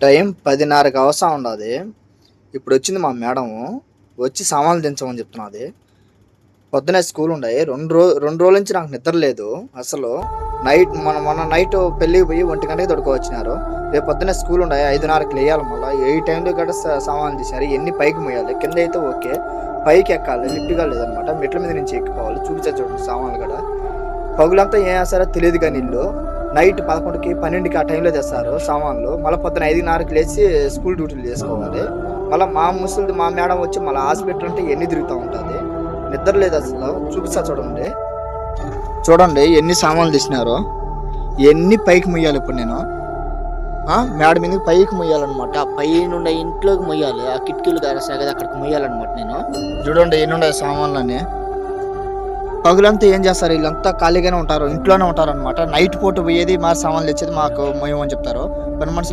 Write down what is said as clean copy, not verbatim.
Time 10:30కి అవసా ఉండది. ఇప్పుడు వచ్చింది మా మేడము. వచ్చి సామాన్లు దించమని చెప్తున్నది. పొద్దున్నే స్కూల్ ఉండయి. 2 రోజుల నుంచి నాకు నిద్ర లేదు అసలు. మొన్న నైట్ పెళ్ళికి పోయి 1 గంటకి తొడుకోవచ్చినారు. రేపు పొద్దున్నే స్కూల్ ఉండయి. 5:30కి లేయాలి. మళ్ళీ ఏ టైంలో కూడా సామాన్లు తీసినారు. ఎన్ని పైకి మోయాలి, కింద అయితే ఓకే, పైకి ఎక్కాలి. లిఫ్ట్గా లేదనమాట, మెట్ల మీద నుంచి ఎక్కిపోవాలి. చూపించా చూడండి సామాన్లు కూడా. పగులంతా ఏం చేస్తారో తెలియదు కానీ ఇల్లు నైట్ 11కి 12కి ఆ టైంలో తెస్తారు సామాన్లు. మళ్ళీ పొద్దున 5:30కి లేచి స్కూల్ డ్యూటీలు చేసుకోవాలి. మళ్ళీ మా మేడం వచ్చి మళ్ళీ హాస్పిటల్ అంటే ఎన్ని తిరుగుతూ ఉంటుంది. నిద్ర లేదు అసలు. చూపిస్తా చూడండి ఎన్ని సామాన్లు తీసినారో. ఎన్ని పైకి మొయ్యాలి ఇప్పుడు నేను. మేడ మీదకి పైకి మొయ్యాలన్నమాట. పై నుండి ఇంట్లోకి మొయ్యాలి. ఆ కిటికీలు కారస్తాయి కదా, అక్కడికి మొయ్యాలన్నమాట నేను. చూడండి ఎన్ని ఉన్నాయి సామాన్లని. పగులంతా ఏం చేస్తారు, వీళ్ళంతా ఖాళీగానే ఉంటారు, ఇంట్లోనే ఉంటారు అనమాట. నైట్ పూట పోయేది మా సామాన్లు తెచ్చేది మాకు మొయ్యమని చెప్తారు. పని మనుషులు